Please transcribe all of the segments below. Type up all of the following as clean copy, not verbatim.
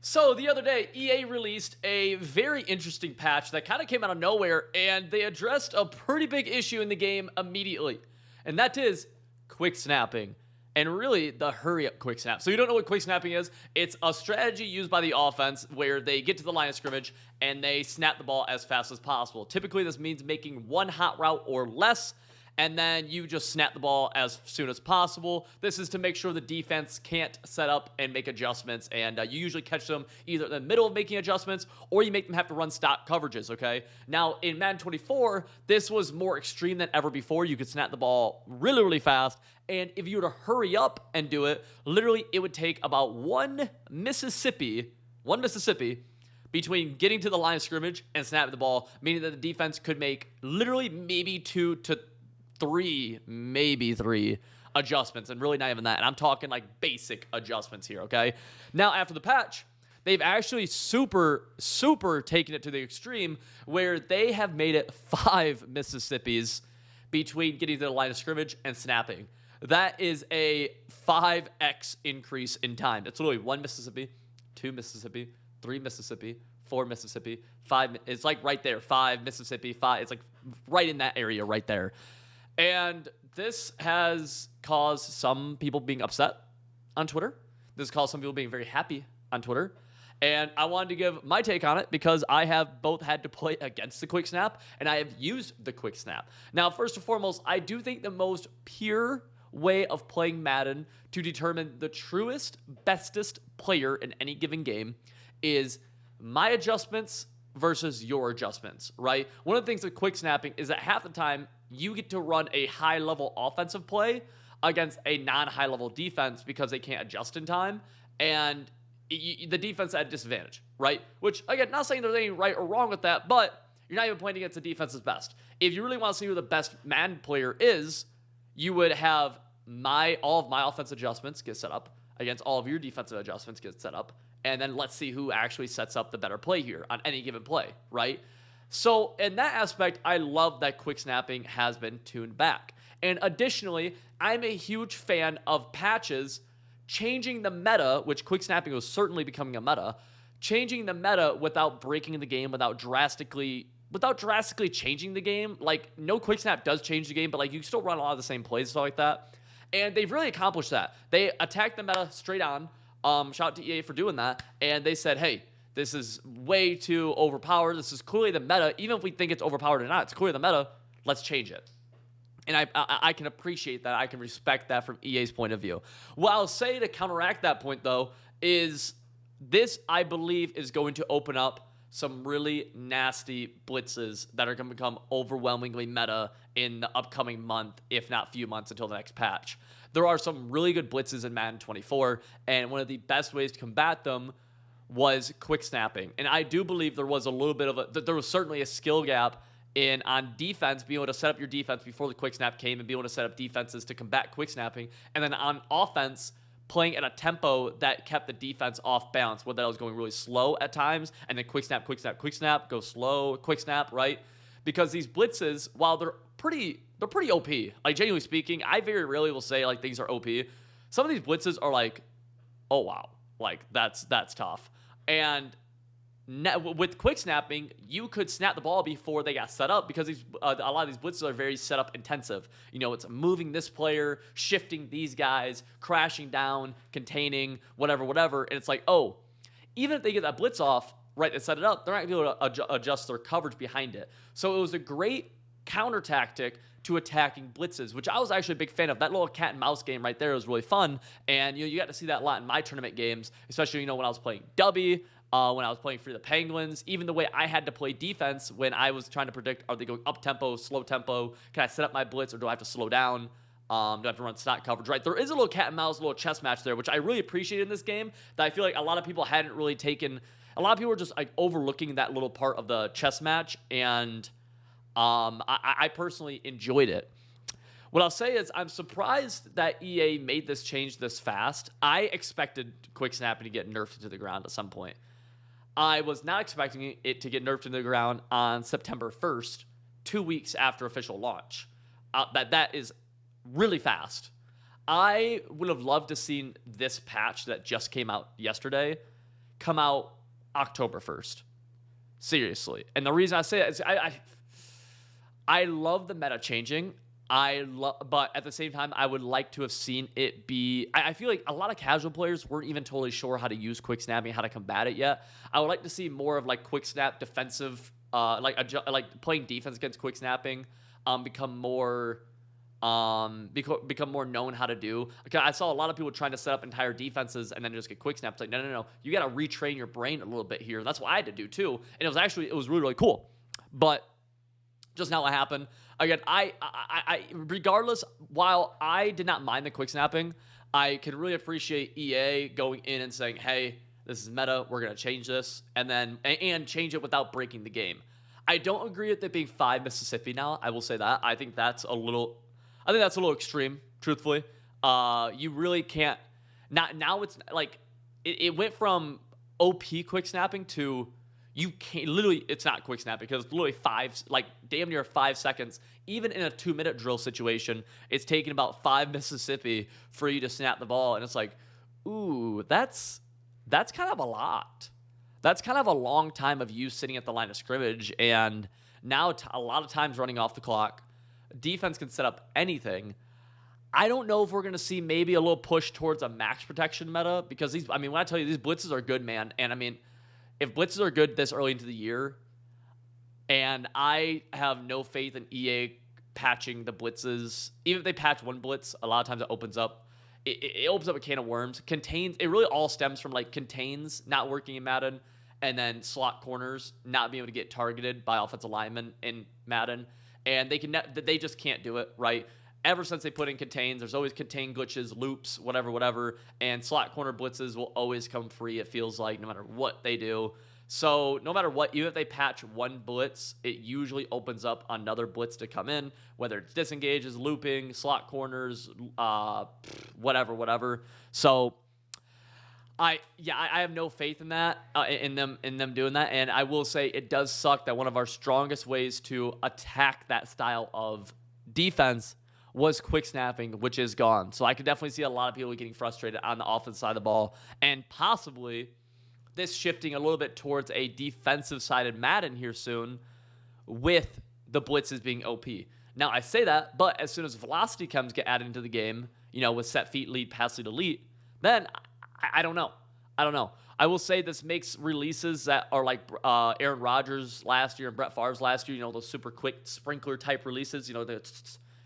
So the other day, EA released a very interesting patch that kind of came out of nowhere, and they addressed a pretty big issue in the game immediately. And that is quick snapping. And really, the hurry-up quick snap. So you don't know what quick snapping is? It's a strategy used by the offense where they get to the line of scrimmage and they snap the ball as fast as possible. Typically, this means making one hot route or less, and then you just snap the ball as soon as possible. This is to make sure the defense can't set up and make adjustments, and you usually catch them either in the middle of making adjustments or you make them have to run stock coverages, okay? Now, in Madden 24, this was more extreme than ever before. You could snap the ball really, really fast, and if you were to hurry up and do it, literally it would take about one Mississippi between getting to the line of scrimmage and snapping the ball, meaning that the defense could make literally maybe maybe three adjustments, and really not even that. And I'm talking like basic adjustments here, okay? Now, after the patch, they've actually super taken it to the extreme where they have made it 5 Mississippis between getting to the line of scrimmage and snapping. That is a 5x increase in time. It's literally 1 Mississippi, 2 Mississippi, 3 Mississippi, 4 Mississippi, 5. It's like right there, 5 Mississippi, 5. It's like right in that area right there. And this has caused some people being upset on Twitter. This has caused some people being very happy on Twitter. And I wanted to give my take on it because I have both had to play against the quick snap and I have used the quick snap. Now, first and foremost, I do think the most pure way of playing Madden to determine the truest, bestest player in any given game is my adjustments versus your adjustments, right? One of the things with quick snapping is that half the time you get to run a high-level offensive play against a non-high-level defense because they can't adjust in time, and the defense is at a disadvantage, right? Which, again, not saying there's anything right or wrong with that, but you're not even playing against the defense's best. If you really want to see who the best Madden player is, you would have all of my offensive adjustments get set up against all of your defensive adjustments get set up, and then let's see who actually sets up the better play here on any given play, right? So in that aspect, I love that quick snapping has been tuned back. And additionally, I'm a huge fan of patches changing the meta, which quick snapping was certainly becoming a meta, changing the meta without breaking the game, without drastically changing the game. Like, no quick snap does change the game, but like you still run a lot of the same plays and stuff like that. And they've really accomplished that. They attacked the meta straight on. Shout out to EA for doing that. And they said, hey, this is way too overpowered. This is clearly the meta. Even if we think it's overpowered or not, it's clearly the meta. Let's change it. And I can appreciate that. I can respect that from EA's point of view. What I'll say to counteract that point, though, is this, I believe, is going to open up some really nasty blitzes that are going to become overwhelmingly meta in the upcoming month, if not few months until the next patch. There are some really good blitzes in Madden 24, and one of the best ways to combat them was quick snapping. And I do believe there was a little bit of there was certainly a skill gap on defense, being able to set up your defense before the quick snap came and being able to set up defenses to combat quick snapping. And then on offense, playing at a tempo that kept the defense off balance, whether that was going really slow at times, and then quick snap, go slow, quick snap, right? Because these blitzes, while they're pretty OP. Like, genuinely speaking, I very rarely will say like things are OP. Some of these blitzes are like, oh wow, like that's tough. And with quick snapping, you could snap the ball before they got set up because a lot of these blitzes are very setup intensive. You know, it's moving this player, shifting these guys, crashing down, containing, whatever. And it's like, oh, even if they get that blitz off, right, and set it up, they're not going to be able to adjust their coverage behind it. So it was a great counter tactic to attacking blitzes, which I was actually a big fan of. That little cat and mouse game right there was really fun. And, you got to see that a lot in my tournament games, especially, when I was playing Dubby, when I was playing for the Penguins, even the way I had to play defense when I was trying to predict, are they going up tempo, slow tempo? Can I set up my blitz or do I have to slow down? Do I have to run stock coverage, right? There is a little cat and mouse, a little chess match there, which I really appreciated in this game that I feel like a lot of people hadn't really taken. A lot of people were just like overlooking that little part of the chess match, and I personally enjoyed it. What I'll say is I'm surprised that EA made this change this fast. I expected quick snapping to get nerfed into the ground at some point. I was not expecting it to get nerfed into the ground on September 1st, 2 weeks after official launch. That is really fast. I would have loved to seen this patch that just came out yesterday come out October 1st. Seriously. And the reason I say that is I love the meta changing. But at the same time, I would like to have seen it be. I feel like a lot of casual players weren't even totally sure how to use quick snapping, how to combat it yet. I would like to see more of like quick snap defensive, like playing defense against quick snapping, become more known how to do. Okay, I saw a lot of people trying to set up entire defenses and then just get quick snaps. Like, no. You got to retrain your brain a little bit here. And that's what I had to do too. And it was really, really cool. But just not what happened. Again, I regardless, while I did not mind the quick snapping, I can really appreciate EA going in and saying, hey, this is meta, we're going to change this, and change it without breaking the game. I don't agree with it being 5 Mississippi now. I will say that. I think that's a little extreme, truthfully. You really can't. Now it's like it went from OP quick snapping to you can't literally. It's not quick snap because literally damn near 5 seconds. Even in a 2-minute drill situation, it's taking about 5 Mississippi for you to snap the ball, and it's like, ooh, that's kind of a lot. That's kind of a long time of you sitting at the line of scrimmage, and now a lot of times running off the clock. Defense can set up anything. I don't know if we're going to see maybe a little push towards a max protection meta because when I tell you these blitzes are good, man, and I mean, if blitzes are good this early into the year, and I have no faith in EA patching the blitzes, even if they patch one blitz, a lot of times it opens up. It opens up a can of worms. Contains, it really all stems from like contains not working in Madden, and then slot corners not being able to get targeted by offensive linemen in Madden. And they just can't do it, right? Ever since they put in contains, there's always contain glitches, loops, whatever, and slot corner blitzes will always come free, it feels like, no matter what they do. So no matter what, even if they patch one blitz, it usually opens up another blitz to come in, whether it's disengages, looping, slot corners, whatever. So I have no faith in that, in them doing that. And I will say it does suck that one of our strongest ways to attack that style of defense was quick snapping, which is gone. So I could definitely see a lot of people getting frustrated on the offensive side of the ball, and possibly this shifting a little bit towards a defensive-sided Madden here soon with the blitzes being OP. Now, I say that, but as soon as velocity comes get added into the game, with set feet lead, pass lead, elite, then I don't know. I will say this makes releases that are like Aaron Rodgers last year and Brett Favre's last year, those super quick sprinkler-type releases,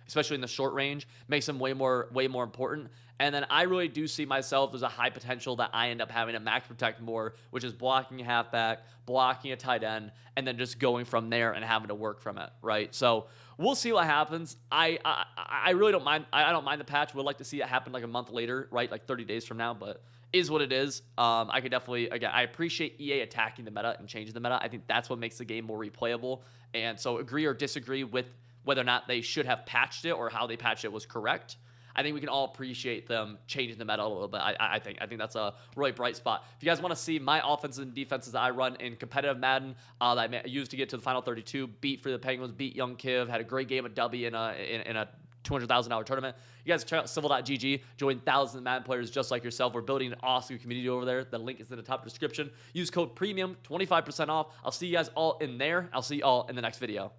especially in the short range, makes them way more important. And then I really do see myself as a high potential that I end up having to max protect more, which is blocking a halfback, blocking a tight end, and then just going from there and having to work from it, right? So we'll see what happens. I really don't mind. I don't mind the patch. Would like to see it happen like a month later, right? Like 30 days from now, but is what it is. I could definitely, again, I appreciate EA attacking the meta and changing the meta. I think that's what makes the game more replayable. And so agree or disagree with whether or not they should have patched it or how they patched it was correct. I think we can all appreciate them changing the meta a little bit. I think that's a really bright spot. If you guys want to see my offenses and defenses that I run in competitive Madden that I used to get to the final 32, beat for the Penguins, beat Young Kiv, had a great game of W in a $200,000 tournament. You guys check out civil.gg, join thousands of Madden players just like yourself. We're building an awesome community over there. The link is in the top description. Use code PREMIUM, 25% off. I'll see you guys all in there. I'll see you all in the next video.